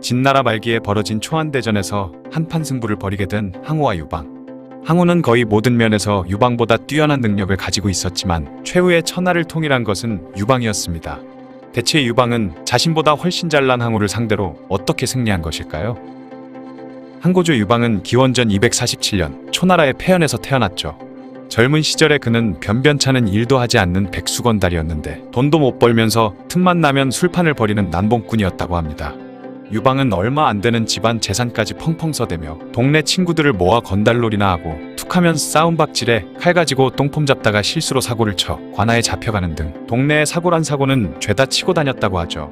진나라 말기에 벌어진 초안대전에서 한판 승부를 벌이게 된 항우와 유방. 항우는 거의 모든 면에서 유방보다 뛰어난 능력을 가지고 있었지만 최후의 천하를 통일한 것은 유방이었습니다. 대체 유방은 자신보다 훨씬 잘난 항우를 상대로 어떻게 승리한 것일까요? 항고조 유방은 기원전 247년 초나라의 폐연에서 태어났죠. 젊은 시절에 그는 변변찮은 일도 하지 않는 백수건달이었는데 돈도 못 벌면서 틈만 나면 술판을 벌이는 난봉꾼이었다고 합니다. 유방은 얼마 안 되는 집안 재산까지 펑펑 써대며 동네 친구들을 모아 건달놀이나 하고 툭하면 싸움박질에 칼 가지고 똥폼 잡다가 실수로 사고를 쳐 관아에 잡혀가는 등 동네의 사고란 사고는 죄다 치고 다녔다고 하죠.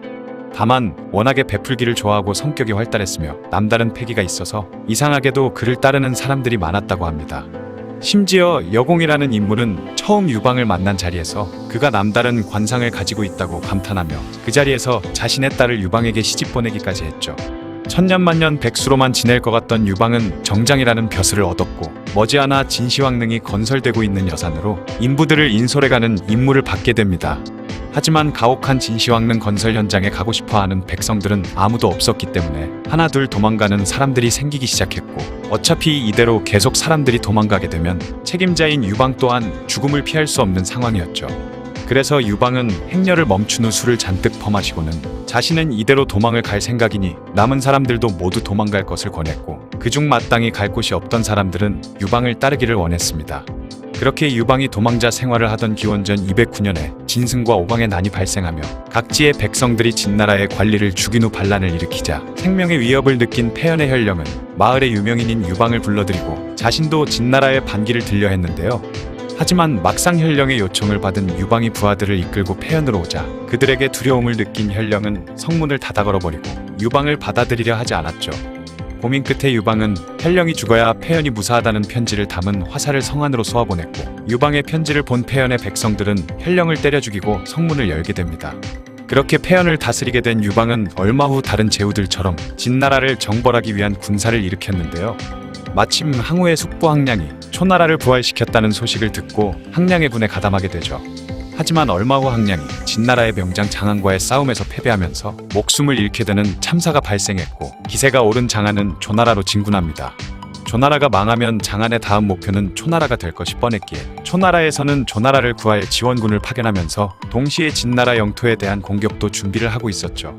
다만 워낙에 베풀기를 좋아하고 성격이 활달했으며 남다른 패기가 있어서 이상하게도 그를 따르는 사람들이 많았다고 합니다. 심지어 여공이라는 인물은 처음 유방을 만난 자리에서 그가 남다른 관상을 가지고 있다고 감탄하며 그 자리에서 자신의 딸을 유방에게 시집 보내기까지 했죠. 천년만년 백수로만 지낼 것 같던 유방은 정장이라는 벼슬을 얻었고 머지않아 진시황릉이 건설되고 있는 여산으로 인부들을 인솔해가는 임무를 받게 됩니다. 하지만 가혹한 진시황릉 건설 현장에 가고 싶어하는 백성들은 아무도 없었기 때문에 하나둘 도망가는 사람들이 생기기 시작했고 어차피 이대로 계속 사람들이 도망가게 되면 책임자인 유방 또한 죽음을 피할 수 없는 상황이었죠. 그래서 유방은 행렬을 멈춘 후 술을 잔뜩 퍼마시고는 자신은 이대로 도망을 갈 생각이니 남은 사람들도 모두 도망갈 것을 권했고 그중 마땅히 갈 곳이 없던 사람들은 유방을 따르기를 원했습니다. 그렇게 유방이 도망자 생활을 하던 기원전 209년에 진승과 오방의 난이 발생하며 각지의 백성들이 진나라의 관리를 죽인 후 반란을 일으키자 생명의 위협을 느낀 폐연의 혈령은 마을의 유명인인 유방을 불러들이고 자신도 진나라의 반기를 들려 했는데요. 하지만 막상 혈령의 요청을 받은 유방이 부하들을 이끌고 폐연으로 오자 그들에게 두려움을 느낀 혈령은 성문을 닫아 걸어버리고 유방을 받아들이려 하지 않았죠. 고민 끝에 유방은 혈령이 죽어야 폐연이 무사하다는 편지를 담은 화살을 성 안으로 쏘아보냈고 유방의 편지를 본 폐연의 백성들은 혈령을 때려 죽이고 성문을 열게 됩니다. 그렇게 폐연을 다스리게 된 유방은 얼마 후 다른 제후들처럼 진나라를 정벌하기 위한 군사를 일으켰는데요. 마침 항우의 숙부 항량이 초나라를 부활시켰다는 소식을 듣고 항량의 군에 가담하게 되죠. 하지만 얼마 후 항량이 진나라의 명장 장안과의 싸움에서 패배하면서 목숨을 잃게 되는 참사가 발생했고 기세가 오른 장안은 조나라로 진군합니다. 조나라가 망하면 장안의 다음 목표는 초나라가 될 것이 뻔했기에 초나라에서는 조나라를 구할 지원군을 파견하면서 동시에 진나라 영토에 대한 공격도 준비를 하고 있었죠.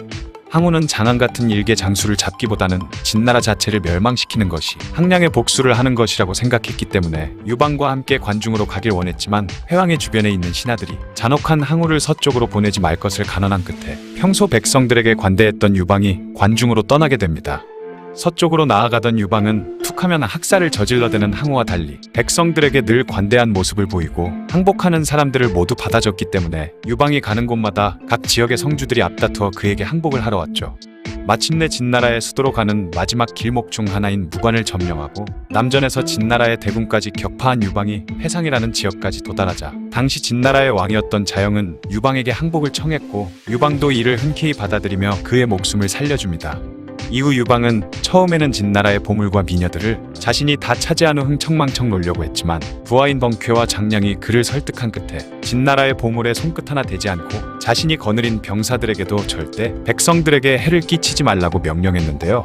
항우는 장안 같은 일개 장수를 잡기보다는 진나라 자체를 멸망시키는 것이 항량의 복수를 하는 것이라고 생각했기 때문에 유방과 함께 관중으로 가길 원했지만 회왕의 주변에 있는 신하들이 잔혹한 항우를 서쪽으로 보내지 말 것을 간언한 끝에 평소 백성들에게 관대했던 유방이 관중으로 떠나게 됩니다. 서쪽으로 나아가던 유방은 툭하면 학살을 저질러대는 항우와 달리 백성들에게 늘 관대한 모습을 보이고 항복하는 사람들을 모두 받아줬기 때문에 유방이 가는 곳마다 각 지역의 성주들이 앞다투어 그에게 항복을 하러 왔죠. 마침내 진나라의 수도로 가는 마지막 길목 중 하나인 무관을 점령하고 남전에서 진나라의 대군까지 격파한 유방이 회상이라는 지역까지 도달하자 당시 진나라의 왕이었던 자영은 유방에게 항복을 청했고 유방도 이를 흔쾌히 받아들이며 그의 목숨을 살려줍니다. 이후 유방은 처음에는 진나라의 보물과 미녀들을 자신이 다 차지한 후 흥청망청 놀려고 했지만 부하인 벙쾌와 장량이 그를 설득한 끝에 진나라의 보물에 손끝 하나 대지 않고 자신이 거느린 병사들에게도 절대 백성들에게 해를 끼치지 말라고 명령했는데요.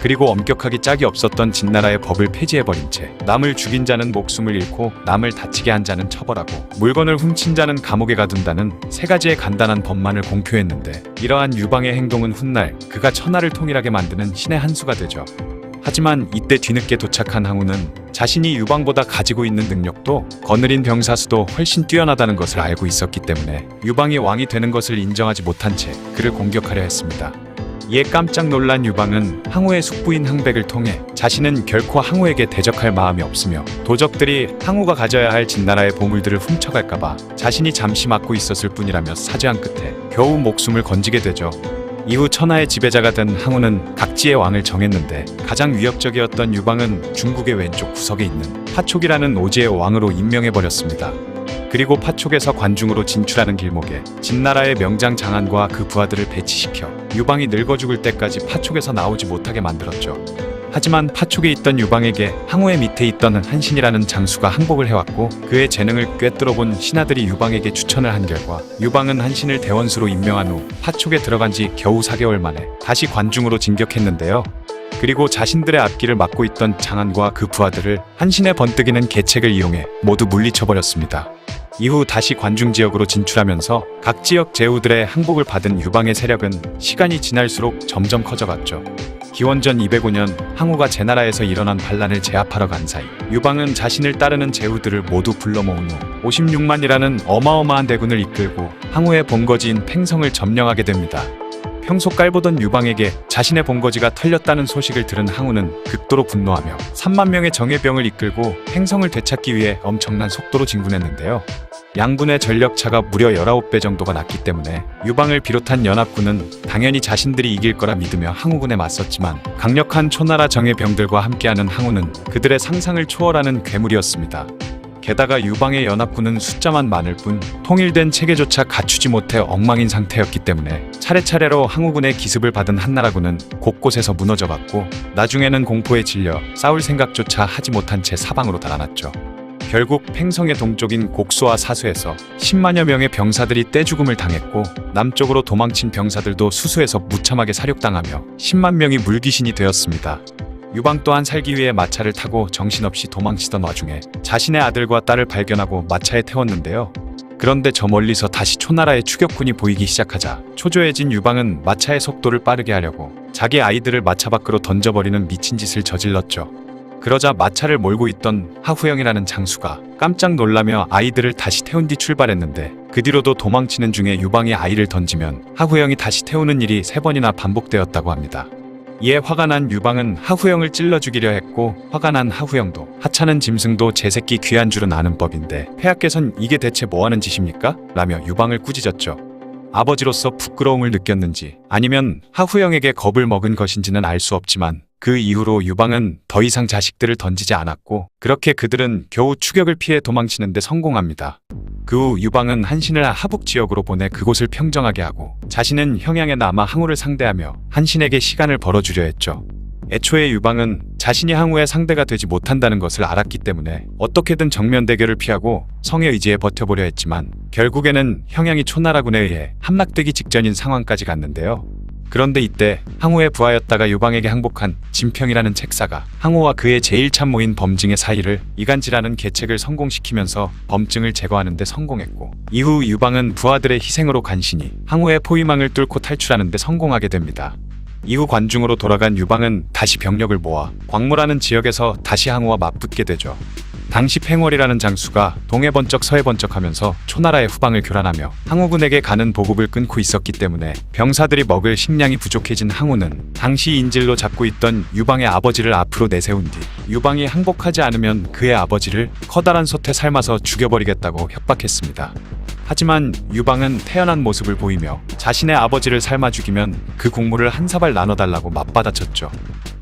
그리고 엄격하기 짝이 없었던 진나라의 법을 폐지해버린 채 남을 죽인 자는 목숨을 잃고 남을 다치게 한 자는 처벌하고 물건을 훔친 자는 감옥에 가둔다는 세 가지의 간단한 법만을 공표했는데 이러한 유방의 행동은 훗날 그가 천하를 통일하게 만드는 신의 한 수가 되죠. 하지만 이때 뒤늦게 도착한 항우는 자신이 유방보다 가지고 있는 능력도 거느린 병사수도 훨씬 뛰어나다는 것을 알고 있었기 때문에 유방이 왕이 되는 것을 인정하지 못한 채 그를 공격하려 했습니다. 이에 깜짝 놀란 유방은 항우의 숙부인 항백을 통해 자신은 결코 항우에게 대적할 마음이 없으며 도적들이 항우가 가져야 할 진나라의 보물들을 훔쳐갈까봐 자신이 잠시 맡고 있었을 뿐이라며 사죄한 끝에 겨우 목숨을 건지게 되죠. 이후 천하의 지배자가 된 항우는 각지의 왕을 정했는데 가장 위협적이었던 유방은 중국의 왼쪽 구석에 있는 파촉이라는 오지의 왕으로 임명해버렸습니다. 그리고 파촉에서 관중으로 진출하는 길목에 진나라의 명장 장안과 그 부하들을 배치시켜 유방이 늙어 죽을 때까지 파촉에서 나오지 못하게 만들었죠. 하지만 파촉에 있던 유방에게 항우의 밑에 있던 한신이라는 장수가 항복을 해왔고 그의 재능을 꿰뚫어본 신하들이 유방에게 추천을 한 결과 유방은 한신을 대원수로 임명한 후 파촉에 들어간 지 겨우 4개월 만에 다시 관중으로 진격했는데요. 그리고 자신들의 앞길을 막고 있던 장안과 그 부하들을 한신의 번뜩이는 계책을 이용해 모두 물리쳐버렸습니다. 이후 다시 관중 지역으로 진출하면서 각 지역 제후들의 항복을 받은 유방의 세력은 시간이 지날수록 점점 커져갔죠. 기원전 205년 항우가 제나라에서 일어난 반란을 제압하러 간 사이 유방은 자신을 따르는 제후들을 모두 불러 모은 후 56만이라는 어마어마한 대군을 이끌고 항우의 본거지인 팽성을 점령하게 됩니다. 평소 깔보던 유방에게 자신의 본거지가 털렸다는 소식을 들은 항우는 극도로 분노하며 3만 명의 정예병을 이끌고 팽성을 되찾기 위해 엄청난 속도로 진군했는데요. 양군의 전력차가 무려 19배 정도가 났기 때문에 유방을 비롯한 연합군은 당연히 자신들이 이길 거라 믿으며 항우군에 맞섰지만 강력한 초나라 정예병들과 함께하는 항우는 그들의 상상을 초월하는 괴물이었습니다. 게다가 유방의 연합군은 숫자만 많을 뿐 통일된 체계조차 갖추지 못해 엉망인 상태였기 때문에 차례차례로 항우군의 기습을 받은 한나라군은 곳곳에서 무너져갔고 나중에는 공포에 질려 싸울 생각조차 하지 못한 채 사방으로 달아났죠. 결국 팽성의 동쪽인 곡소와 사수에서 10만여 명의 병사들이 떼죽음을 당했고 남쪽으로 도망친 병사들도 수수에서 무참하게 사륙당하며 10만 명이 물귀신이 되었습니다. 유방 또한 살기 위해 마차를 타고 정신없이 도망치던 와중에 자신의 아들과 딸을 발견하고 마차에 태웠는데요. 그런데 저 멀리서 다시 초나라의 추격군이 보이기 시작하자 초조해진 유방은 마차의 속도를 빠르게 하려고 자기 아이들을 마차 밖으로 던져버리는 미친 짓을 저질렀죠. 그러자 마차를 몰고 있던 하후영이라는 장수가 깜짝 놀라며 아이들을 다시 태운 뒤 출발했는데 그 뒤로도 도망치는 중에 유방이 아이를 던지면 하후영이 다시 태우는 일이 3번이나 반복되었다고 합니다. 이에 화가 난 유방은 하후영을 찔러 죽이려 했고 화가 난 하후영도 하찮은 짐승도 제 새끼 귀한 줄은 아는 법인데 폐하께선 이게 대체 뭐하는 짓입니까? 라며 유방을 꾸짖었죠. 아버지로서 부끄러움을 느꼈는지 아니면 하후영에게 겁을 먹은 것인지는 알 수 없지만 그 이후로 유방은 더 이상 자식들을 던지지 않았고 그렇게 그들은 겨우 추격을 피해 도망치는 데 성공합니다. 그 후 유방은 한신을 하북 지역으로 보내 그곳을 평정하게 하고 자신은 평양에 남아 항우를 상대하며 한신에게 시간을 벌어주려 했죠. 애초에 유방은 자신이 항우의 상대가 되지 못한다는 것을 알았기 때문에 어떻게든 정면 대결을 피하고 성에 의지해 버텨보려 했지만 결국에는 평양이 초나라군에 의해 함락되기 직전인 상황까지 갔는데요. 그런데 이때 항우의 부하였다가 유방에게 항복한 진평이라는 책사가 항우와 그의 제일 참모인 범증의 사이를 이간질하는 계책을 성공시키면서 범증을 제거하는 데 성공했고 이후 유방은 부하들의 희생으로 간신히 항우의 포위망을 뚫고 탈출하는 데 성공하게 됩니다. 이후 관중으로 돌아간 유방은 다시 병력을 모아 광무라는 지역에서 다시 항우와 맞붙게 되죠. 당시 팽월이라는 장수가 동해 번쩍 서해 번쩍 하면서 초나라의 후방을 교란하며 항우군에게 가는 보급을 끊고 있었기 때문에 병사들이 먹을 식량이 부족해진 항우는 당시 인질로 잡고 있던 유방의 아버지를 앞으로 내세운 뒤 유방이 항복하지 않으면 그의 아버지를 커다란 솥에 삶아서 죽여버리겠다고 협박했습니다. 하지만 유방은 태연한 모습을 보이며 자신의 아버지를 삶아 죽이면 그 국물을 한 사발 나눠달라고 맞받아쳤죠.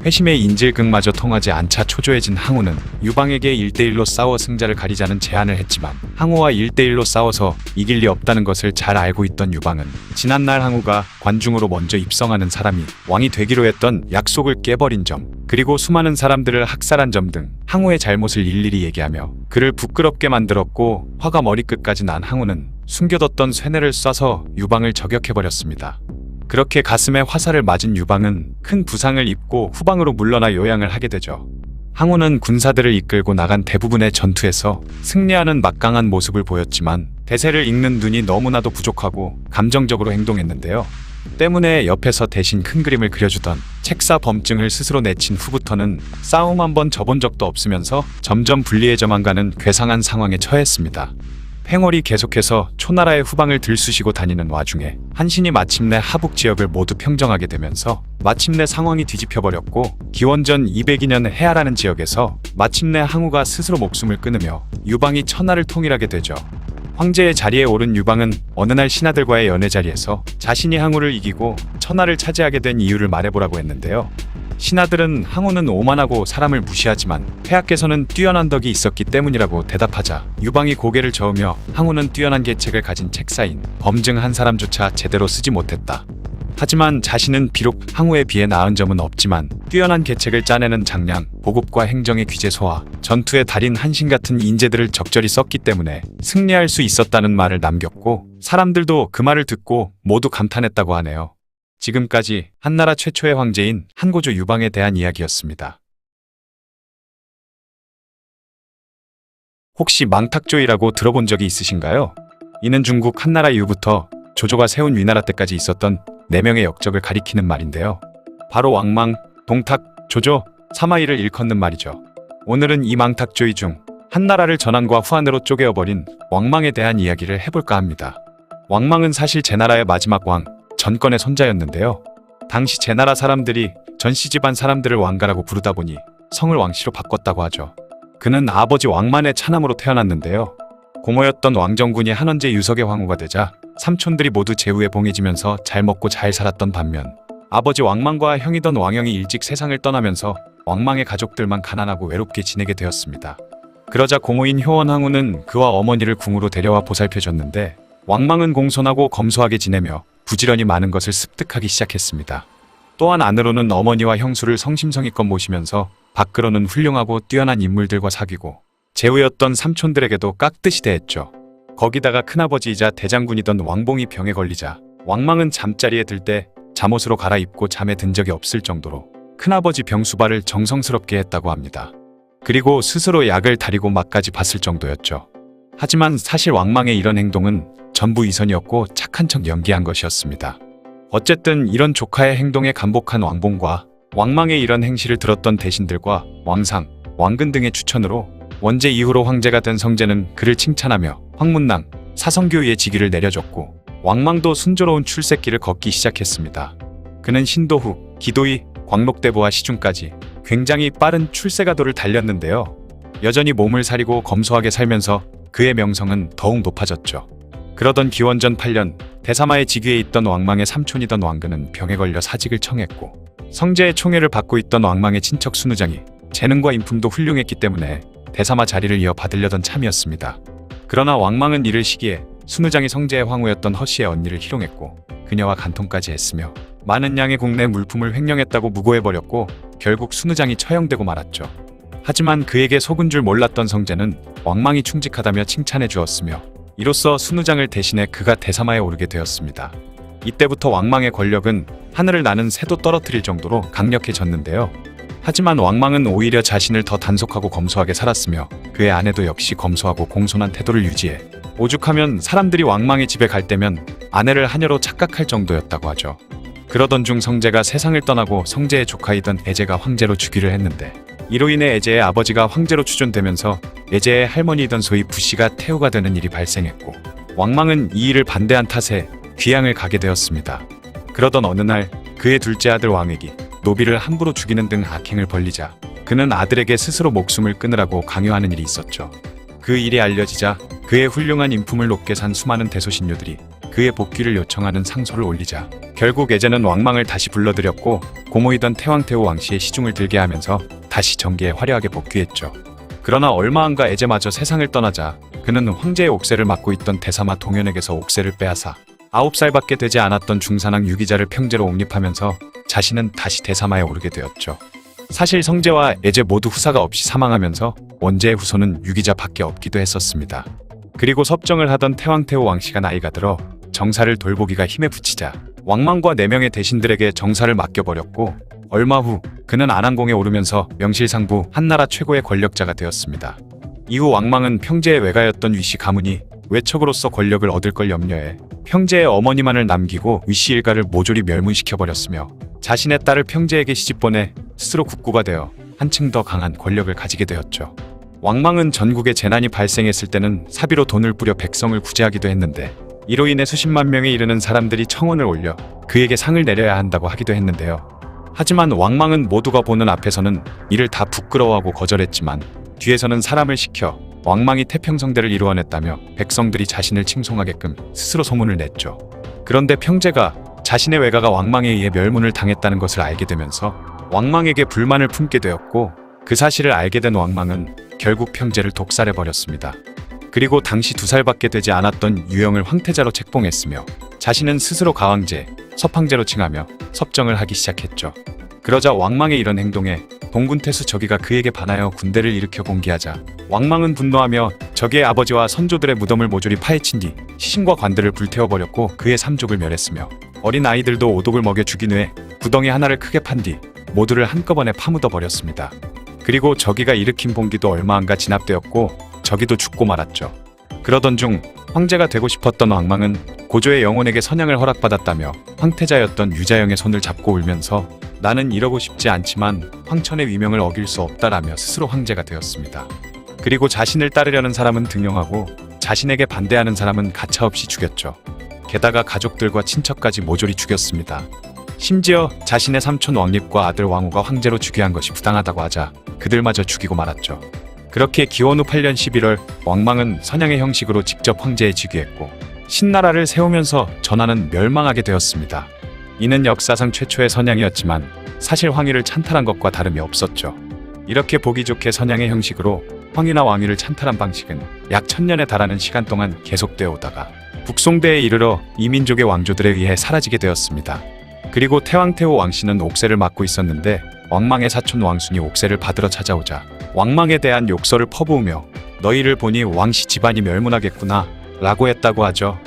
회심의 인질극마저 통하지 않자 초조해진 항우는 유방에게 1대1로 싸워 승자를 가리자는 제안을 했지만 항우와 1대1로 싸워서 이길 리 없다는 것을 잘 알고 있던 유방은 지난날 항우가 관중으로 먼저 입성하는 사람이 왕이 되기로 했던 약속을 깨버린 점 그리고 수많은 사람들을 학살한 점 등 항우의 잘못을 일일이 얘기하며 그를 부끄럽게 만들었고 화가 머리끝까지 난 항우는 숨겨뒀던 쇠뇌를 쏴서 유방을 저격해버렸습니다. 그렇게 가슴에 화살을 맞은 유방은 큰 부상을 입고 후방으로 물러나 요양을 하게 되죠. 항우는 군사들을 이끌고 나간 대부분의 전투에서 승리하는 막강한 모습을 보였지만 대세를 읽는 눈이 너무나도 부족하고 감정적으로 행동했는데요. 때문에 옆에서 대신 큰 그림을 그려주던 책사 범증을 스스로 내친 후부터는 싸움 한 번 져본 적도 없으면서 점점 불리해져만 가는 괴상한 상황에 처했습니다. 팽월이 계속해서 초나라의 후방을 들쑤시고 다니는 와중에 한신이 마침내 하북 지역을 모두 평정하게 되면서 마침내 상황이 뒤집혀버렸고 기원전 202년 해아라는 지역에서 마침내 항우가 스스로 목숨을 끊으며 유방이 천하를 통일하게 되죠. 황제의 자리에 오른 유방은 어느 날 신하들과의 연회 자리에서 자신이 항우를 이기고 천하를 차지하게 된 이유를 말해보라고 했는데요. 신하들은 항우는 오만하고 사람을 무시하지만 폐하께서는 뛰어난 덕이 있었기 때문이라고 대답하자 유방이 고개를 저으며 항우는 뛰어난 계책을 가진 책사인 범증 한 사람조차 제대로 쓰지 못했다. 하지만 자신은 비록 항우에 비해 나은 점은 없지만 뛰어난 계책을 짜내는 장량, 보급과 행정의 귀재 소화, 전투의 달인 한신 같은 인재들을 적절히 썼기 때문에 승리할 수 있었다는 말을 남겼고 사람들도 그 말을 듣고 모두 감탄했다고 하네요. 지금까지 한나라 최초의 황제인 한고조 유방에 대한 이야기였습니다. 혹시 망탁조이라고 들어본 적이 있으신가요? 이는 중국 한나라 이후부터 조조가 세운 위나라 때까지 있었던 4명의 역적을 가리키는 말인데요. 바로 왕망, 동탁, 조조, 사마이를 일컫는 말이죠. 오늘은 이 망탁조이 중 한나라를 전한과 후한으로 쪼개어버린 왕망에 대한 이야기를 해볼까 합니다. 왕망은 사실 제나라의 마지막 왕, 전권의 손자였는데요. 당시 제나라 사람들이 전씨 집안 사람들을 왕가라고 부르다 보니 성을 왕씨로 바꿨다고 하죠. 그는 아버지 왕만의 차남으로 태어났는데요. 고모였던 왕정군이 한원제 유석의 황후가 되자 삼촌들이 모두 제후에 봉해지면서 잘 먹고 잘 살았던 반면 아버지 왕망과 형이던 왕영이 일찍 세상을 떠나면서 왕망의 가족들만 가난하고 외롭게 지내게 되었습니다. 그러자 고모인 효원 황후는 그와 어머니를 궁으로 데려와 보살펴줬는데 왕망은 공손하고 검소하게 지내며 부지런히 많은 것을 습득하기 시작했습니다. 또한 안으로는 어머니와 형수를 성심성의껏 모시면서 밖으로는 훌륭하고 뛰어난 인물들과 사귀고 제후였던 삼촌들에게도 깍듯이 대했죠. 거기다가 큰아버지이자 대장군이던 왕봉이 병에 걸리자 왕망은 잠자리에 들 때 잠옷으로 갈아입고 잠에 든 적이 없을 정도로 큰아버지 병수발을 정성스럽게 했다고 합니다. 그리고 스스로 약을 다리고 막까지 봤을 정도였죠. 하지만 사실 왕망의 이런 행동은 전부 위선이었고 착한 척 연기한 것이었습니다. 어쨌든 이런 조카의 행동에 감복한 왕봉과 왕망의 이런 행실을 들었던 대신들과 왕상, 왕근 등의 추천으로 원제 이후로 황제가 된 성제는 그를 칭찬하며 황문낭, 사성교의의 직위를 내려줬고 왕망도 순조로운 출세길을 걷기 시작했습니다. 그는 신도후, 기도의, 광록대부와 시중까지 굉장히 빠른 출세가도를 달렸는데요. 여전히 몸을 사리고 검소하게 살면서 그의 명성은 더욱 높아졌죠. 그러던 기원전 8년 대사마의 직위에 있던 왕망의 삼촌이던 왕근은 병에 걸려 사직을 청했고 성제의 총애를 받고 있던 왕망의 친척 순우장이 재능과 인품도 훌륭했기 때문에 대사마 자리를 이어 받으려던 참이었습니다. 그러나 왕망은 이를 시기에 순우장이 성제의 황후였던 허씨의 언니를 희롱했고 그녀와 간통까지 했으며 많은 양의 국내 물품을 횡령했다고 무고해버렸고 결국 순우장이 처형되고 말았죠. 하지만 그에게 속은 줄 몰랐던 성제는 왕망이 충직하다며 칭찬해 주었으며 이로써 순우장을 대신해 그가 대사마에 오르게 되었습니다. 이때부터 왕망의 권력은 하늘을 나는 새도 떨어뜨릴 정도로 강력해졌는데요. 하지만 왕망은 오히려 자신을 더 단속하고 검소하게 살았으며 그의 아내도 역시 검소하고 공손한 태도를 유지해 오죽하면 사람들이 왕망의 집에 갈 때면 아내를 하녀로 착각할 정도였다고 하죠. 그러던 중 성제가 세상을 떠나고 성제의 조카이던 애제가 황제로 즉위를 했는데 이로 인해 애제의 아버지가 황제로 추존되면서 애제의 할머니이던 소위 부씨가 태후가 되는 일이 발생했고 왕망은 이 일을 반대한 탓에 귀양을 가게 되었습니다. 그러던 어느 날 그의 둘째 아들 왕액이 노비를 함부로 죽이는 등 악행을 벌리자 그는 아들에게 스스로 목숨을 끊으라고 강요하는 일이 있었죠. 그 일이 알려지자 그의 훌륭한 인품을 높게 산 수많은 대소신료들이 그의 복귀를 요청하는 상소를 올리자 결국 애제는 왕망을 다시 불러들였고 고모이던 태왕태후 왕씨의 시중을 들게 하면서 다시 정계에 화려하게 복귀했죠. 그러나 얼마 안가 애제마저 세상을 떠나자 그는 황제의 옥새를 맡고 있던 대사마 동현에게서 옥새를 빼앗아 9살밖에 되지 않았던 중산왕 유기자를 평제로 옹립하면서 자신은 다시 대사마에 오르게 되었죠. 사실 성제와 애제 모두 후사가 없이 사망하면서 원제의 후손은 유기자밖에 없기도 했었습니다. 그리고 섭정을 하던 태왕태후 왕씨가 나이가 들어 정사를 돌보기가 힘에 부치자 왕망과 4명의 대신들에게 정사를 맡겨버렸고 얼마 후 그는 안항공에 오르면서 명실상부 한나라 최고의 권력자가 되었습니다. 이후 왕망은 평제의 외가였던 위씨 가문이 외척으로서 권력을 얻을 걸 염려해 평제의 어머니만을 남기고 위씨 일가를 모조리 멸문시켜버렸으며 자신의 딸을 평제에게 시집보내 스스로 국구가 되어 한층 더 강한 권력을 가지게 되었죠. 왕망은 전국에 재난이 발생했을 때는 사비로 돈을 뿌려 백성을 구제하기도 했는데 이로 인해 수십만 명에 이르는 사람들이 청원을 올려 그에게 상을 내려야 한다고 하기도 했는데요. 하지만 왕망은 모두가 보는 앞에서는 이를 다 부끄러워하고 거절했지만 뒤에서는 사람을 시켜 왕망이 태평성대를 이루어냈다며 백성들이 자신을 칭송하게끔 스스로 소문을 냈죠. 그런데 평제가 자신의 외가가 왕망에 의해 멸문을 당했다는 것을 알게 되면서 왕망에게 불만을 품게 되었고 그 사실을 알게 된 왕망은 결국 평제를 독살해버렸습니다. 그리고 당시 2살밖에 되지 않았던 유영을 황태자로 책봉했으며 자신은 스스로 가왕제, 서팡제로 칭하며 섭정을 하기 시작했죠. 그러자 왕망의 이런 행동에 동군태수 저기가 그에게 반하여 군대를 일으켜 공기하자 왕망은 분노하며 저기의 아버지와 선조들의 무덤을 모조리 파헤친 뒤 시신과 관들을 불태워버렸고 그의 삼족을 멸했으며 어린 아이들도 오독을 먹여 죽인 후에 구덩이 하나를 크게 판 뒤 모두를 한꺼번에 파묻어 버렸습니다. 그리고 저기가 일으킨 봉기도 얼마 안가 진압되었고 저기도 죽고 말았죠. 그러던 중 황제가 되고 싶었던 왕망은 고조의 영혼에게 선양을 허락받았다며 황태자였던 유자영의 손을 잡고 울면서 나는 이러고 싶지 않지만 황천의 위명을 어길 수 없다라며 스스로 황제가 되었습니다. 그리고 자신을 따르려는 사람은 등용하고 자신에게 반대하는 사람은 가차없이 죽였죠. 게다가 가족들과 친척까지 모조리 죽였습니다. 심지어 자신의 삼촌 왕립과 아들 왕후가 황제로 즉위한 것이 부당하다고 하자 그들마저 죽이고 말았죠. 그렇게 기원 후 8년 11월 왕망은 선양의 형식으로 직접 황제에 즉위했고 신나라를 세우면서 전하는 멸망하게 되었습니다. 이는 역사상 최초의 선양이었지만 사실 황위를 찬탈한 것과 다름이 없었죠. 이렇게 보기 좋게 선양의 형식으로 황위나 왕위를 찬탈한 방식은 약 1000년에 달하는 시간 동안 계속되어 오다가 북송대에 이르러 이민족의 왕조들에 의해 사라지게 되었습니다. 그리고 태왕태후 왕씨는 옥세를 맡고 있었는데 왕망의 사촌 왕순이 옥세를 받으러 찾아오자 왕망에 대한 욕설을 퍼부으며 너희를 보니 왕씨 집안이 멸문하겠구나 라고 했다고 하죠.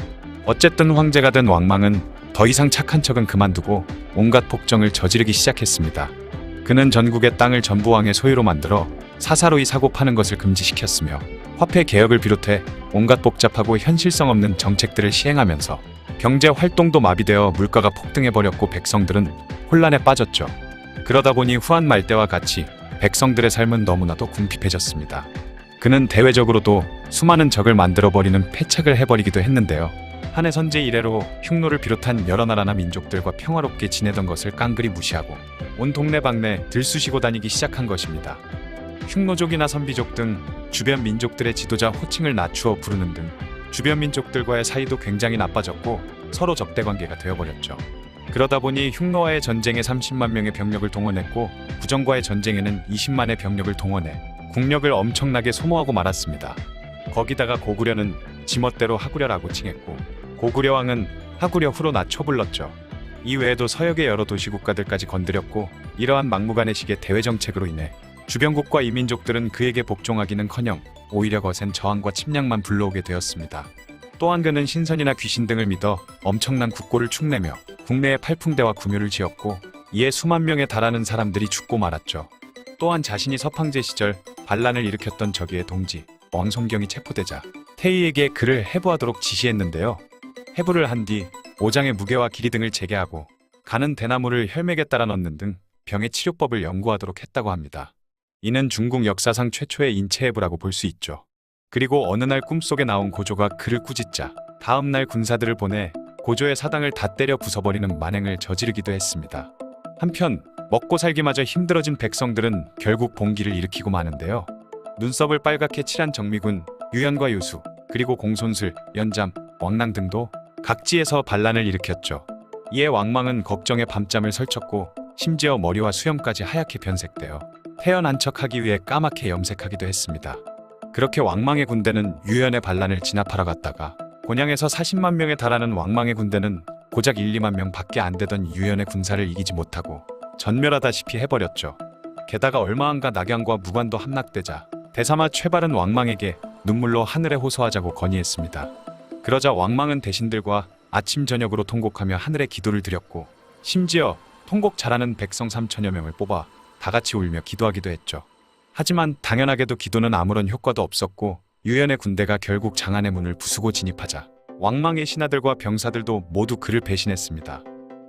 어쨌든 황제가 된 왕망은 더 이상 착한 척은 그만두고 온갖 폭정을 저지르기 시작했습니다. 그는 전국의 땅을 전부 왕의 소유로 만들어 사사로이 사고 파는 것을 금지시켰으며 화폐 개혁을 비롯해 온갖 복잡하고 현실성 없는 정책들을 시행하면서 경제 활동도 마비되어 물가가 폭등해버렸고 백성들은 혼란에 빠졌죠. 그러다 보니 후한 말때와 같이 백성들의 삶은 너무나도 궁핍해졌습니다. 그는 대외적으로도 수많은 적을 만들어버리는 패착을 해버리기도 했는데요. 한해 선제 이래로 흉노를 비롯한 여러 나라나 민족들과 평화롭게 지내던 것을 깡그리 무시하고 온 동네방네 들쑤시고 다니기 시작한 것입니다. 흉노족이나 선비족 등 주변 민족들의 지도자 호칭을 낮추어 부르는 등 주변 민족들과의 사이도 굉장히 나빠졌고 서로 적대관계가 되어버렸죠. 그러다 보니 흉노와의 전쟁에 30만 명의 병력을 동원했고 구정과의 전쟁에는 20만의 병력을 동원해 국력을 엄청나게 소모하고 말았습니다. 거기다가 고구려는 지멋대로 하구려라고 칭했고 고구려 왕은 하구려 후로 낮춰 불렀죠. 이외에도 서역의 여러 도시국가들까지 건드렸고 이러한 막무가내식의 대외정책으로 인해 주변국과 이민족들은 그에게 복종하기는커녕 오히려 거센 저항과 침략만 불러오게 되었습니다. 또한 그는 신선이나 귀신 등을 믿어 엄청난 국고를 축내며 국내에 팔풍대와 구묘를 지었고 이에 수만 명에 달하는 사람들이 죽고 말았죠. 또한 자신이 서팡제 시절 반란을 일으켰던 저기의 동지 왕송경이 체포되자 태희에게 그를 해부하도록 지시했는데요. 해부를 한 뒤 오장의 무게와 길이 등을 재개하고 가는 대나무를 혈맥에 따라 넣는 등 병의 치료법을 연구하도록 했다고 합니다. 이는 중국 역사상 최초의 인체해부라고 볼 수 있죠. 그리고 어느 날 꿈속에 나온 고조가 그를 꾸짖자 다음 날 군사들을 보내 고조의 사당을 다 때려 부숴버리는 만행을 저지르기도 했습니다. 한편 먹고 살기마저 힘들어진 백성들은 결국 봉기를 일으키고 마는데요. 눈썹을 빨갛게 칠한 정미군, 유연과 유수, 그리고 공손술, 연잠, 왕랑 등도 각지에서 반란을 일으켰죠. 이에 왕망은 걱정에 밤잠을 설쳤고 심지어 머리와 수염까지 하얗게 변색되어 태연한 척하기 위해 까맣게 염색하기도 했습니다. 그렇게 왕망의 군대는 유연의 반란을 진압하러 갔다가 곤양에서 40만 명에 달하는 왕망의 군대는 고작 1, 2만 명 밖에 안 되던 유연의 군사를 이기지 못하고 전멸하다시피 해버렸죠. 게다가 얼마 안가 낙양과 무관도 함락되자 대사마 최발은 왕망에게 눈물로 하늘에 호소하자고 건의했습니다. 그러자 왕망은 대신들과 아침 저녁으로 통곡하며 하늘에 기도를 드렸고 심지어 통곡 잘하는 백성 3천여 명을 뽑아 다같이 울며 기도하기도 했죠. 하지만 당연하게도 기도는 아무런 효과도 없었고 유연의 군대가 결국 장안의 문을 부수고 진입하자 왕망의 신하들과 병사들도 모두 그를 배신했습니다.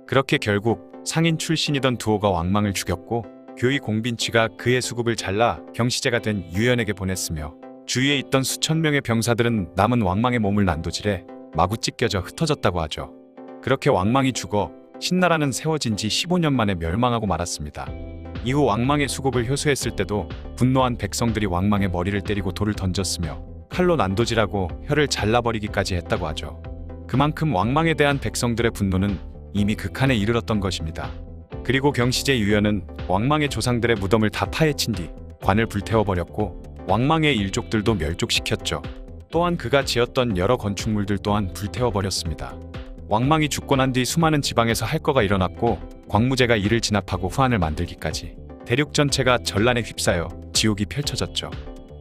그렇게 결국 상인 출신이던 두호가 왕망을 죽였고 교의 공빈취가 그의 수급을 잘라 경시제가 된 유연에게 보냈으며 주위에 있던 수천 명의 병사들은 남은 왕망의 몸을 난도질해 마구 찢겨져 흩어졌다고 하죠. 그렇게 왕망이 죽어 신나라는 세워진 지 15년 만에 멸망하고 말았습니다. 이후 왕망의 수급을 효수했을 때도 분노한 백성들이 왕망의 머리를 때리고 돌을 던졌으며 칼로 난도질하고 혀를 잘라버리기까지 했다고 하죠. 그만큼 왕망에 대한 백성들의 분노는 이미 극한에 이르렀던 것입니다. 그리고 경시제 유연은 왕망의 조상들의 무덤을 다 파헤친 뒤 관을 불태워버렸고 왕망의 일족들도 멸족시켰죠. 또한 그가 지었던 여러 건축물들 또한 불태워버렸습니다. 왕망이 죽고 난 뒤 수많은 지방에서 할거가 일어났고 광무제가 이를 진압하고 후한을 만들기까지 대륙 전체가 전란에 휩싸여 지옥이 펼쳐졌죠.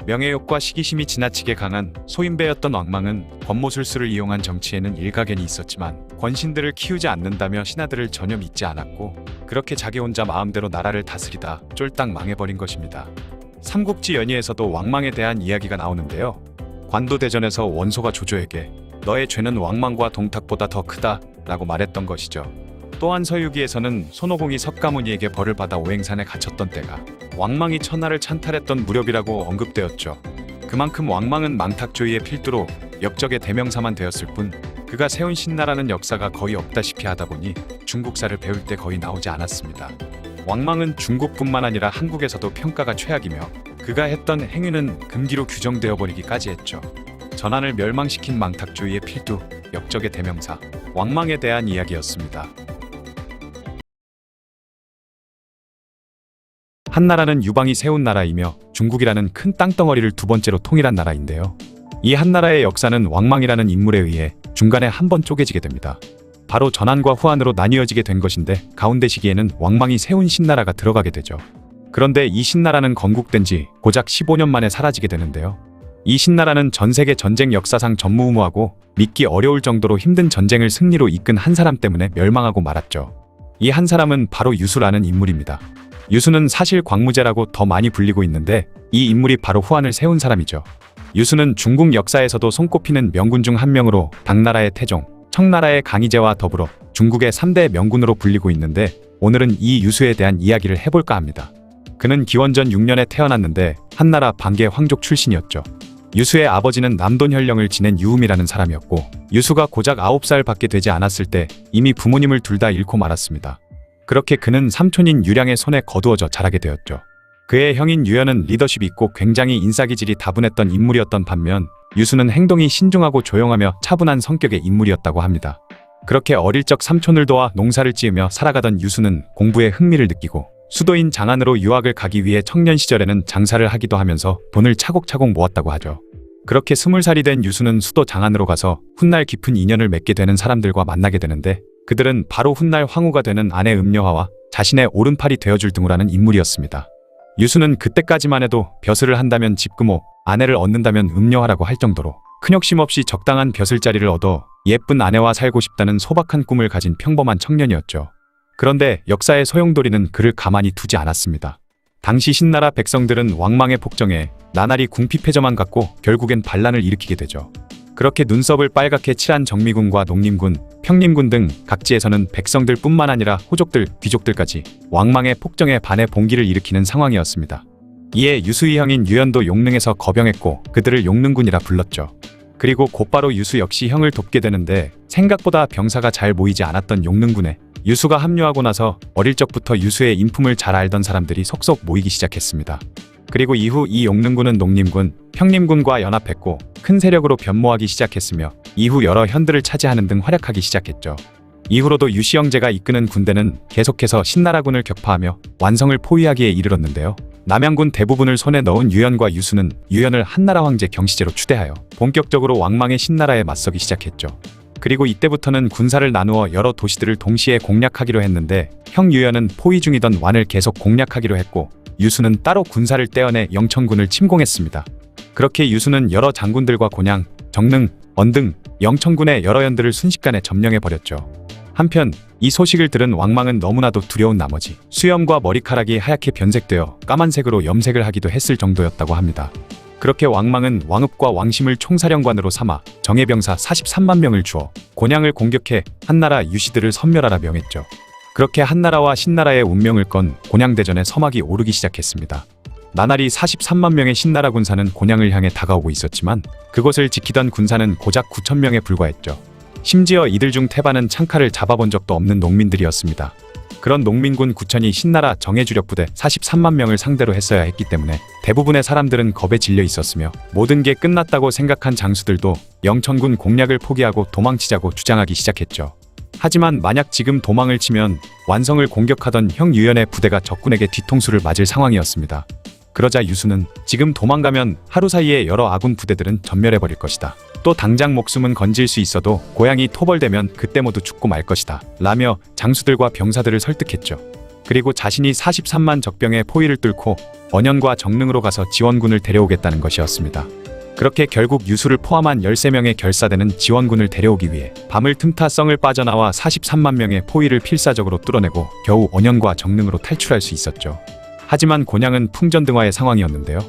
명예욕과 시기심이 지나치게 강한 소인배였던 왕망은 권모술수를 이용한 정치에는 일가견이 있었지만 권신들을 키우지 않는다며 신하들을 전혀 믿지 않았고 그렇게 자기 혼자 마음대로 나라를 다스리다 쫄딱 망해버린 것입니다. 삼국지 연의에서도 왕망에 대한 이야기가 나오는데요. 관도대전에서 원소가 조조에게 너의 죄는 왕망과 동탁보다 더 크다 라고 말했던 것이죠. 또한 서유기에서는 손오공이 석가모니에게 벌을 받아 오행산에 갇혔던 때가 왕망이 천하를 찬탈했던 무렵이라고 언급되었죠. 그만큼 왕망은 망탁조이의 필두로 역적의 대명사만 되었을 뿐 그가 세운 신나라는 역사가 거의 없다시피 하다 보니 중국사를 배울 때 거의 나오지 않았습니다. 왕망은 중국뿐만 아니라 한국에서도 평가가 최악이며 그가 했던 행위는 금기로 규정되어 버리기까지 했죠. 전한을 멸망시킨 망탁조이의 필두, 역적의 대명사, 왕망에 대한 이야기였습니다. 한나라는 유방이 세운 나라이며 중국이라는 큰 땅덩어리를 두 번째로 통일한 나라인데요. 이 한나라의 역사는 왕망이라는 인물에 의해 중간에 한 번 쪼개지게 됩니다. 바로 전한과 후한으로 나뉘어지게 된 것인데 가운데 시기에는 왕망이 세운 신나라가 들어가게 되죠. 그런데 이 신나라는 건국된 지 고작 15년 만에 사라지게 되는데요. 이 신나라는 전세계 전쟁 역사상 전무후무하고 믿기 어려울 정도로 힘든 전쟁을 승리로 이끈 한 사람 때문에 멸망하고 말았죠. 이 한 사람은 바로 유수라는 인물입니다. 유수는 사실 광무제라고 더 많이 불리고 있는데 이 인물이 바로 후한을 세운 사람이죠. 유수는 중국 역사에서도 손꼽히는 명군 중 한 명으로 당나라의 태종, 청나라의 강희제와 더불어 중국의 3대 명군으로 불리고 있는데 오늘은 이 유수에 대한 이야기를 해볼까 합니다. 그는 기원전 6년에 태어났는데 한나라 반개 황족 출신이었죠. 유수의 아버지는 남돈현령을 지낸 유음이라는 사람이었고 유수가 고작 9살 밖에 되지 않았을 때 이미 부모님을 둘 다 잃고 말았습니다. 그렇게 그는 삼촌인 유량의 손에 거두어져 자라게 되었죠. 그의 형인 유연은 리더십이 있고 굉장히 인싸기질이 다분했던 인물이었던 반면 유수는 행동이 신중하고 조용하며 차분한 성격의 인물이었다고 합니다. 그렇게 어릴 적 삼촌을 도와 농사를 지으며 살아가던 유수는 공부에 흥미를 느끼고 수도인 장안으로 유학을 가기 위해 청년 시절에는 장사를 하기도 하면서 돈을 차곡차곡 모았다고 하죠. 그렇게 20살이 된 유수는 수도 장안으로 가서 훗날 깊은 인연을 맺게 되는 사람들과 만나게 되는데 그들은 바로 훗날 황후가 되는 아내 음녀화와 자신의 오른팔이 되어줄 등호라는 인물이었습니다. 유수는 그때까지만 해도 벼슬을 한다면 집금호, 아내를 얻는다면 음녀화라고 할 정도로 큰 욕심 없이 적당한 벼슬자리를 얻어 예쁜 아내와 살고 싶다는 소박한 꿈을 가진 평범한 청년이었죠. 그런데 역사의 소용돌이는 그를 가만히 두지 않았습니다. 당시 신나라 백성들은 왕망의 폭정에 나날이 궁핍해져만 갔고 결국엔 반란을 일으키게 되죠. 그렇게 눈썹을 빨갛게 칠한 정미군과 농림군, 평림군 등 각지에서는 백성들 뿐만 아니라 호족들, 귀족들까지 왕망의 폭정에 반해 봉기를 일으키는 상황이었습니다. 이에 유수의 형인 유연도 용릉에서 거병했고 그들을 용릉군이라 불렀죠. 그리고 곧바로 유수 역시 형을 돕게 되는데 생각보다 병사가 잘 모이지 않았던 용릉군에 유수가 합류하고 나서 어릴 적부터 유수의 인품을 잘 알던 사람들이 속속 모이기 시작했습니다. 그리고 이후 이 용릉군은 농림군, 평림군과 연합했고 큰 세력으로 변모하기 시작했으며 이후 여러 현들을 차지하는 등 활약하기 시작했죠. 이후로도 유시 형제가 이끄는 군대는 계속해서 신나라군을 격파하며 완성을 포위하기에 이르렀는데요. 남양군 대부분을 손에 넣은 유연과 유수는 유연을 한나라 황제 경시제로 추대하여 본격적으로 왕망의 신나라에 맞서기 시작했죠. 그리고 이때부터는 군사를 나누어 여러 도시들을 동시에 공략하기로 했는데 형 유연은 포위 중이던 완을 계속 공략하기로 했고 유수는 따로 군사를 떼어내 영천군을 침공했습니다. 그렇게 유수는 여러 장군들과 곤양, 정릉, 언등, 영천군의 여러 연들을 순식간에 점령해버렸죠. 한편 이 소식을 들은 왕망은 너무나도 두려운 나머지 수염과 머리카락이 하얗게 변색되어 까만색으로 염색을 하기도 했을 정도였다고 합니다. 그렇게 왕망은 왕읍과 왕심을 총사령관으로 삼아 정예병사 43만 명을 주어 곤양을 공격해 한나라 유시들을 섬멸하라 명했죠. 그렇게 한나라와 신나라의 운명을 건 곤양대전의 서막이 오르기 시작했습니다. 나날이 43만 명의 신나라 군사는 곤양을 향해 다가오고 있었지만 그곳을 지키던 군사는 고작 9천 명에 불과했죠. 심지어 이들 중 태반은 창칼을 잡아본 적도 없는 농민들이었습니다. 그런 농민군 9천이 신나라 정예주력 부대 43만 명을 상대로 했어야 했기 때문에 대부분의 사람들은 겁에 질려 있었으며 모든 게 끝났다고 생각한 장수들도 영천군 공략을 포기하고 도망치자고 주장하기 시작했죠. 하지만 만약 지금 도망을 치면 완성을 공격하던 형 유연의 부대가 적군에게 뒤통수를 맞을 상황이었습니다. 그러자 유수는 지금 도망가면 하루 사이에 여러 아군 부대들은 전멸해버릴 것이다. 또 당장 목숨은 건질 수 있어도 고향이 토벌되면 그때 모두 죽고 말 것이다 라며 장수들과 병사들을 설득했죠. 그리고 자신이 43만 적병의 포위를 뚫고 원현과 정릉으로 가서 지원군을 데려오겠다는 것이었습니다. 그렇게 결국 유수를 포함한 13명의 결사대는 지원군을 데려오기 위해 밤을 틈타 성을 빠져나와 43만 명의 포위를 필사적으로 뚫어내고 겨우 원현과 정릉으로 탈출할 수 있었죠. 하지만 곤양은 풍전등화의 상황이었는데요.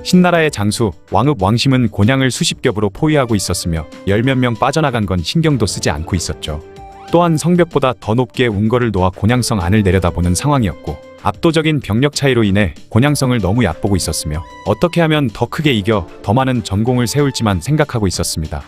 신나라의 장수 왕읍 왕심은 곤양을 수십 겹으로 포위하고 있었으며 10몇 명 빠져나간 건 신경도 쓰지 않고 있었죠. 또한 성벽보다 더 높게 운거를 놓아 곤양성 안을 내려다보는 상황이었고 압도적인 병력 차이로 인해 곤양성을 너무 얕보고 있었으며 어떻게 하면 더 크게 이겨 더 많은 전공을 세울지만 생각하고 있었습니다.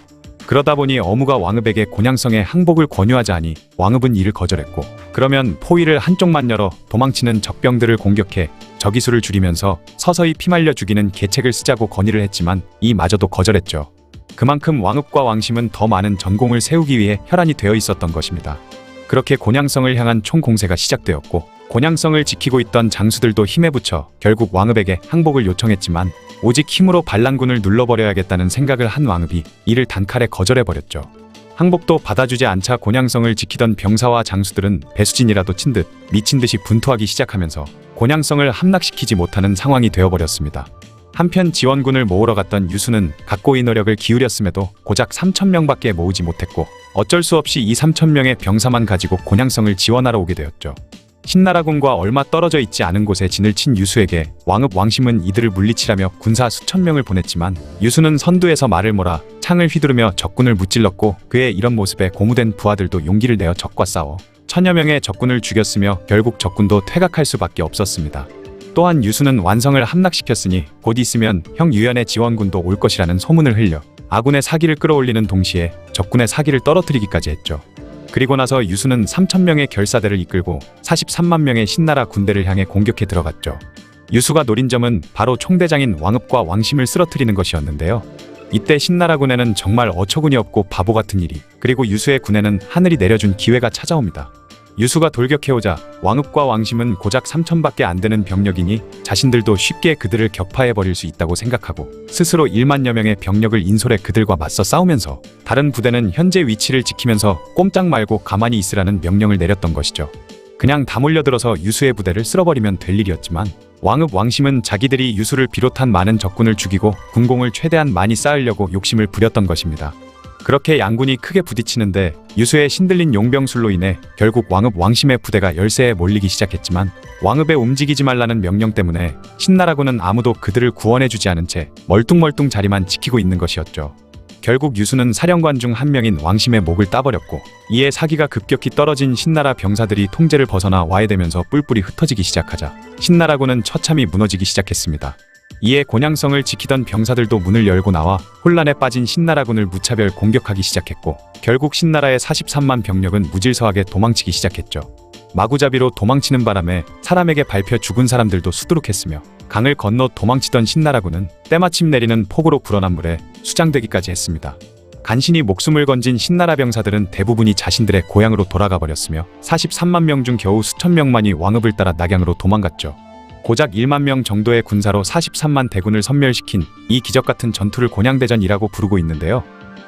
그러다 보니 어무가 왕읍에게 곤양성의 항복을 권유하자 하니 왕읍은 이를 거절했고 그러면 포위를 한쪽만 열어 도망치는 적병들을 공격해 적기수를 줄이면서 서서히 피말려 죽이는 계책을 쓰자고 건의를 했지만 이마저도 거절했죠. 그만큼 왕읍과 왕심은 더 많은 전공을 세우기 위해 혈안이 되어 있었던 것입니다. 그렇게 곤양성을 향한 총공세가 시작되었고 곤양성을 지키고 있던 장수들도 힘에 붙여 결국 왕읍에게 항복을 요청했지만 오직 힘으로 반란군을 눌러버려야겠다는 생각을 한 왕읍이 이를 단칼에 거절해버렸죠. 항복도 받아주지 않자 곤양성을 지키던 병사와 장수들은 배수진이라도 친 듯 미친 듯이 분투하기 시작하면서 곤양성을 함락시키지 못하는 상황이 되어버렸습니다. 한편 지원군을 모으러 갔던 유수는 각고의 노력을 기울였음에도 고작 3,000명밖에 모으지 못했고 어쩔 수 없이 이 3,000명의 병사만 가지고 곤양성을 지원하러 오게 되었죠. 신나라군과 얼마 떨어져 있지 않은 곳에 진을 친 유수에게 왕읍 왕심은 이들을 물리치라며 군사 수천 명을 보냈지만 유수는 선두에서 말을 몰아 창을 휘두르며 적군을 무찔렀고 그의 이런 모습에 고무된 부하들도 용기를 내어 적과 싸워 1000여 명의 적군을 죽였으며 결국 적군도 퇴각할 수밖에 없었습니다. 또한 유수는 완성을 함락시켰으니 곧 있으면 형 유연의 지원군도 올 것이라는 소문을 흘려 아군의 사기를 끌어올리는 동시에 적군의 사기를 떨어뜨리기까지 했죠. 그리고 나서 유수는 3,000명의 결사대를 이끌고 43만 명의 신나라 군대를 향해 공격해 들어갔죠. 유수가 노린 점은 바로 총대장인 왕읍과 왕심을 쓰러뜨리는 것이었는데요. 이때 신나라군에는 정말 어처구니 없고 바보 같은 일이, 그리고 유수의 군에는 하늘이 내려준 기회가 찾아옵니다. 유수가 돌격해오자 왕읍과 왕심은 고작 3,000밖에 안 되는 병력이니 자신들도 쉽게 그들을 격파해버릴 수 있다고 생각하고 스스로 1만여 명의 병력을 인솔해 그들과 맞서 싸우면서 다른 부대는 현재 위치를 지키면서 꼼짝 말고 가만히 있으라는 명령을 내렸던 것이죠. 그냥 다 몰려들어서 유수의 부대를 쓸어버리면 될 일이었지만 왕읍 왕심은 자기들이 유수를 비롯한 많은 적군을 죽이고 군공을 최대한 많이 쌓으려고 욕심을 부렸던 것입니다. 그렇게 양군이 크게 부딪히는데 유수의 신들린 용병술로 인해 결국 왕읍 왕심의 부대가 열세에 몰리기 시작했지만 왕읍에 움직이지 말라는 명령 때문에 신나라군은 아무도 그들을 구원해주지 않은 채 멀뚱멀뚱 자리만 지키고 있는 것이었죠. 결국 유수는 사령관 중 한 명인 왕심의 목을 따버렸고 이에 사기가 급격히 떨어진 신나라 병사들이 통제를 벗어나 와해되면서 뿔뿔이 흩어지기 시작하자 신나라군은 처참히 무너지기 시작했습니다. 이에 곤양성을 지키던 병사들도 문을 열고 나와 혼란에 빠진 신나라군을 무차별 공격하기 시작했고 결국 신나라의 43만 병력은 무질서하게 도망치기 시작했죠. 마구잡이로 도망치는 바람에 사람에게 밟혀 죽은 사람들도 수두룩했으며 강을 건너 도망치던 신나라군은 때마침 내리는 폭우로 불어난 물에 수장되기까지 했습니다. 간신히 목숨을 건진 신나라 병사들은 대부분이 자신들의 고향으로 돌아가 버렸으며 43만 명 중 겨우 수천 명만이 왕읍을 따라 낙양으로 도망갔죠. 고작 1만 명 정도의 군사로 43만 대군을 섬멸시킨 이 기적같은 전투를 곤양대전이라고 부르고 있는데요.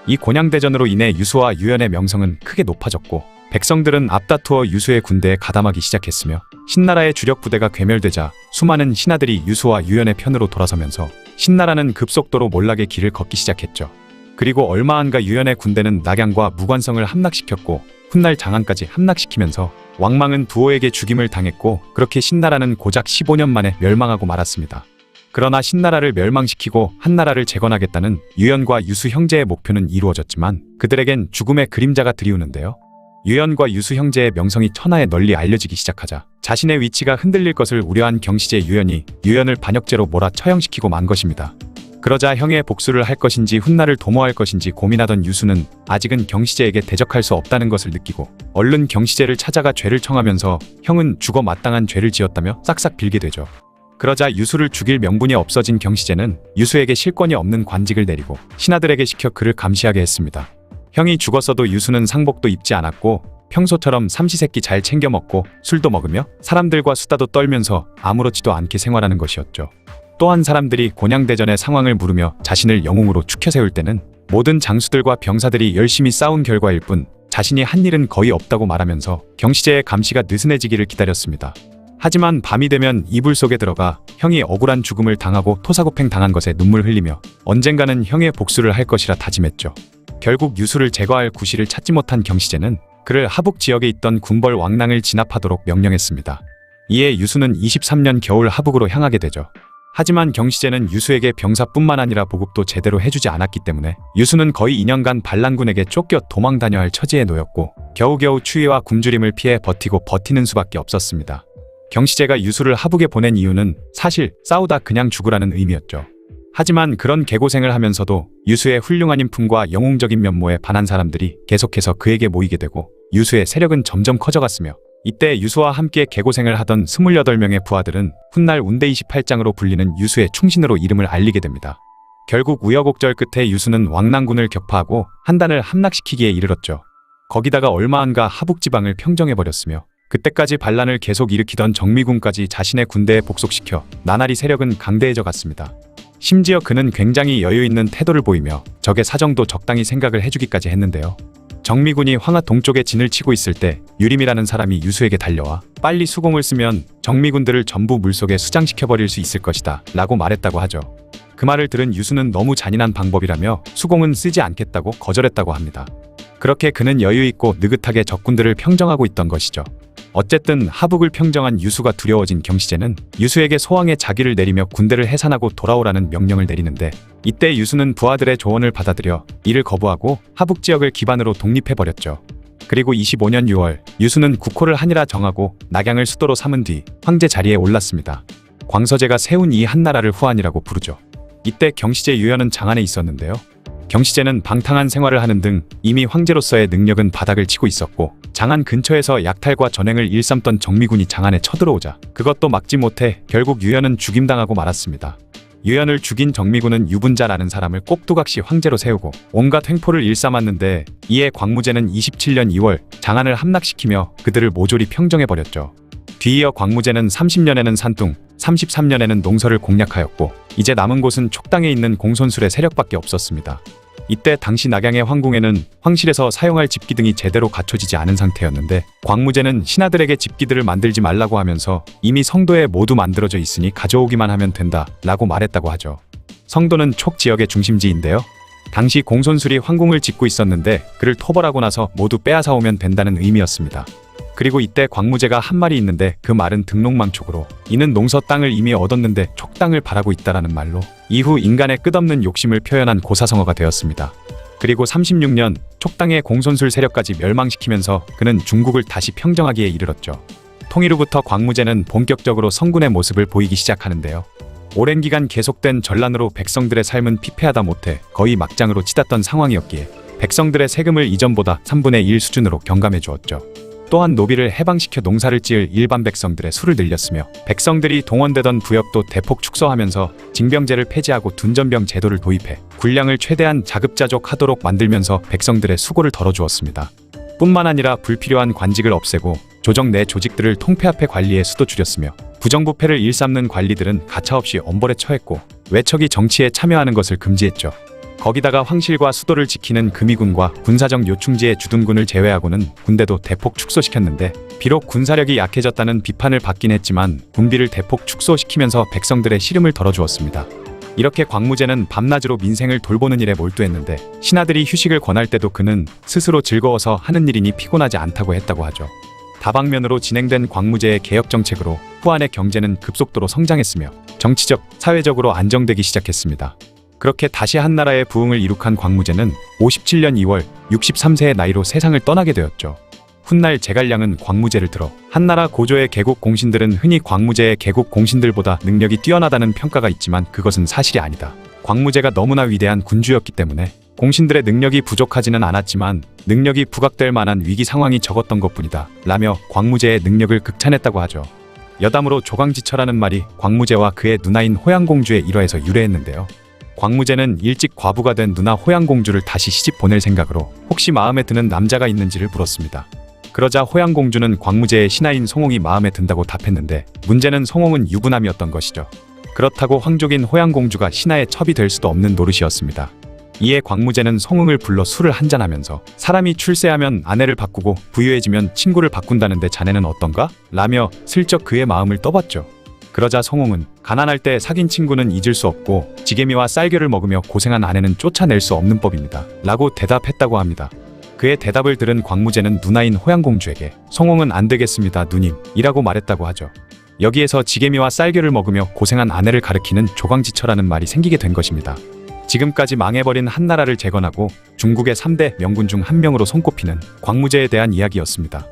이 곤양대전으로 인해 유수와 유연의 명성은 크게 높아졌고 백성들은 앞다투어 유수의 군대에 가담하기 시작했으며 신나라의 주력 부대가 괴멸되자 수많은 신하들이 유수와 유연의 편으로 돌아서면서 신나라는 급속도로 몰락의 길을 걷기 시작했죠. 그리고 얼마 안가 유연의 군대는 낙양과 무관성을 함락시켰고 훗날 장안까지 함락시키면서 왕망은 두호에게 죽임을 당했고 그렇게 신나라는 고작 15년 만에 멸망하고 말았습니다. 그러나 신나라를 멸망시키고 한나라를 재건하겠다는 유연과 유수 형제의 목표는 이루어졌지만 그들에겐 죽음의 그림자가 드리우는데요. 유연과 유수 형제의 명성이 천하에 널리 알려지기 시작하자 자신의 위치가 흔들릴 것을 우려한 경시제 유연이 유연을 반역죄로 몰아 처형시키고 만 것입니다. 그러자 형의 복수를 할 것인지 훗날을 도모할 것인지 고민하던 유수는 아직은 경시제에게 대적할 수 없다는 것을 느끼고 얼른 경시제를 찾아가 죄를 청하면서 형은 죽어 마땅한 죄를 지었다며 싹싹 빌게 되죠. 그러자 유수를 죽일 명분이 없어진 경시제는 유수에게 실권이 없는 관직을 내리고 신하들에게 시켜 그를 감시하게 했습니다. 형이 죽었어도 유수는 상복도 입지 않았고 평소처럼 삼시세끼 잘 챙겨 먹고 술도 먹으며 사람들과 수다도 떨면서 아무렇지도 않게 생활하는 것이었죠. 또한 사람들이 곤양대전의 상황을 물으며 자신을 영웅으로 추켜 세울 때는 모든 장수들과 병사들이 열심히 싸운 결과일 뿐 자신이 한 일은 거의 없다고 말하면서 경시제의 감시가 느슨해지기를 기다렸습니다. 하지만 밤이 되면 이불 속에 들어가 형이 억울한 죽음을 당하고 토사구팽 당한 것에 눈물 흘리며 언젠가는 형의 복수를 할 것이라 다짐했죠. 결국 유수를 제거할 구실을 찾지 못한 경시제는 그를 하북 지역에 있던 군벌 왕랑을 진압하도록 명령했습니다. 이에 유수는 23년 겨울 하북으로 향하게 되죠. 하지만 경시제는 유수에게 병사뿐만 아니라 보급도 제대로 해주지 않았기 때문에 유수는 거의 2년간 반란군에게 쫓겨 도망 다녀야 할 처지에 놓였고 겨우겨우 추위와 굶주림을 피해 버티는 수밖에 없었습니다. 경시제가 유수를 하북에 보낸 이유는 사실 싸우다 그냥 죽으라는 의미였죠. 하지만 그런 개고생을 하면서도 유수의 훌륭한 인품과 영웅적인 면모에 반한 사람들이 계속해서 그에게 모이게 되고 유수의 세력은 점점 커져갔으며 이때 유수와 함께 개고생을 하던 28명의 부하들은 훗날 운대 28장으로 불리는 유수의 충신으로 이름을 알리게 됩니다. 결국 우여곡절 끝에 유수는 왕랑군을 격파하고 한단을 함락시키기에 이르렀죠. 거기다가 얼마 안가 하북지방을 평정해버렸으며 그때까지 반란을 계속 일으키던 정미군까지 자신의 군대에 복속시켜 나날이 세력은 강대해져 갔습니다. 심지어 그는 굉장히 여유있는 태도를 보이며 적의 사정도 적당히 생각을 해주기까지 했는데요. 정미군이 황하 동쪽에 진을 치고 있을 때 유림이라는 사람이 유수에게 달려와 빨리 수공을 쓰면 정미군들을 전부 물속에 수장시켜버릴 수 있을 것이다 라고 말했다고 하죠. 그 말을 들은 유수는 너무 잔인한 방법이라며 수공은 쓰지 않겠다고 거절했다고 합니다. 그렇게 그는 여유있고 느긋하게 적군들을 평정하고 있던 것이죠. 어쨌든 하북을 평정한 유수가 두려워진 경시제는 유수에게 소왕의 자기를 내리며 군대를 해산하고 돌아오라는 명령을 내리는데 이때 유수는 부하들의 조언을 받아들여 이를 거부하고 하북 지역을 기반으로 독립해버렸죠. 그리고 25년 6월 유수는 국호를 한이라 정하고 낙양을 수도로 삼은 뒤 황제 자리에 올랐습니다. 광서제가 세운 이 한나라를 후한이라고 부르죠. 이때 경시제 유연은 장안에 있었는데요. 경시제는 방탕한 생활을 하는 등 이미 황제로서의 능력은 바닥을 치고 있었고 장안 근처에서 약탈과 전횡을 일삼던 정미군이 장안에 쳐들어오자 그것도 막지 못해 결국 유연은 죽임당하고 말았습니다. 유연을 죽인 정미군은 유분자라는 사람을 꼭두각시 황제로 세우고 온갖 횡포를 일삼았는데 이에 광무제는 27년 2월 장안을 함락시키며 그들을 모조리 평정해버렸죠. 뒤이어 광무제는 30년에는 산둥, 33년에는 농서를 공략하였고 이제 남은 곳은 촉당에 있는 공손술의 세력밖에 없었습니다. 이때 당시 낙양의 황궁에는 황실에서 사용할 집기 등이 제대로 갖춰지지 않은 상태였는데 광무제는 신하들에게 집기들을 만들지 말라고 하면서 이미 성도에 모두 만들어져 있으니 가져오기만 하면 된다 라고 말했다고 하죠. 성도는 촉 지역의 중심지인데요. 당시 공손술이 황궁을 짓고 있었는데 그를 토벌하고 나서 모두 빼앗아오면 된다는 의미였습니다. 그리고 이때 광무제가 한 말이 있는데 그 말은 등록망촉으로 이는 농서 땅을 이미 얻었는데 촉땅을 바라고 있다라는 말로 이후 인간의 끝없는 욕심을 표현한 고사성어가 되었습니다. 그리고 36년 촉땅의 공손술 세력까지 멸망시키면서 그는 중국을 다시 평정하기에 이르렀죠. 통일 후부터 광무제는 본격적으로 성군의 모습을 보이기 시작하는데요. 오랜 기간 계속된 전란으로 백성들의 삶은 피폐하다 못해 거의 막장으로 치닫던 상황이었기에 백성들의 세금을 이전보다 3분의 1 수준으로 경감해 주었죠. 또한 노비를 해방시켜 농사를 지을 일반 백성들의 수를 늘렸으며 백성들이 동원되던 부역도 대폭 축소하면서 징병제를 폐지하고 둔전병 제도를 도입해 군량을 최대한 자급자족하도록 만들면서 백성들의 수고를 덜어주었습니다. 뿐만 아니라 불필요한 관직을 없애고 조정 내 조직들을 통폐합해 관리의 수도 줄였으며 부정부패를 일삼는 관리들은 가차없이 엄벌에 처했고 외척이 정치에 참여하는 것을 금지했죠. 거기다가 황실과 수도를 지키는 금이군과 군사적 요충지의 주둔군을 제외하고는 군대도 대폭 축소시켰는데 비록 군사력이 약해졌다는 비판을 받긴 했지만 군비를 대폭 축소시키면서 백성들의 시름을 덜어주었습니다. 이렇게 광무제는 밤낮으로 민생을 돌보는 일에 몰두했는데 신하들이 휴식을 권할 때도 그는 스스로 즐거워서 하는 일이니 피곤하지 않다고 했다고 하죠. 다방면으로 진행된 광무제의 개혁 정책으로 후한의 경제는 급속도로 성장했으며 정치적, 사회적으로 안정되기 시작했습니다. 그렇게 다시 한나라의 부흥을 이룩한 광무제는 57년 2월 63세의 나이로 세상을 떠나게 되었죠. 훗날 제갈량은 광무제를 들어 한나라 고조의 개국 공신들은 흔히 광무제의 개국 공신들보다 능력이 뛰어나다는 평가가 있지만 그것은 사실이 아니다. 광무제가 너무나 위대한 군주였기 때문에 공신들의 능력이 부족하지는 않았지만 능력이 부각될 만한 위기 상황이 적었던 것뿐이다 라며 광무제의 능력을 극찬했다고 하죠. 여담으로 조광지처라는 말이 광무제와 그의 누나인 호양공주의 일화에서 유래했는데요. 광무제는 일찍 과부가 된 누나 호양공주를 다시 시집 보낼 생각으로 혹시 마음에 드는 남자가 있는지를 물었습니다. 그러자 호양공주는 광무제의 신하인 송홍이 마음에 든다고 답했는데 문제는 송홍은 유부남이었던 것이죠. 그렇다고 황족인 호양공주가 신하의 첩이 될 수도 없는 노릇이었습니다. 이에 광무제는 송응을 불러 술을 한잔하면서 사람이 출세하면 아내를 바꾸고 부유해지면 친구를 바꾼다는데 자네는 어떤가? 라며 슬쩍 그의 마음을 떠봤죠. 그러자 송홍은 가난할 때 사귄 친구는 잊을 수 없고 지게미와 쌀겨를 먹으며 고생한 아내는 쫓아낼 수 없는 법입니다. 라고 대답했다고 합니다. 그의 대답을 들은 광무제는 누나인 호양공주에게 송홍은 안 되겠습니다 누님 이라고 말했다고 하죠. 여기에서 지게미와 쌀겨를 먹으며 고생한 아내를 가리키는 조광지처라는 말이 생기게 된 것입니다. 지금까지 망해버린 한나라를 재건하고 중국의 3대 명군 중 한 명으로 손꼽히는 광무제에 대한 이야기였습니다.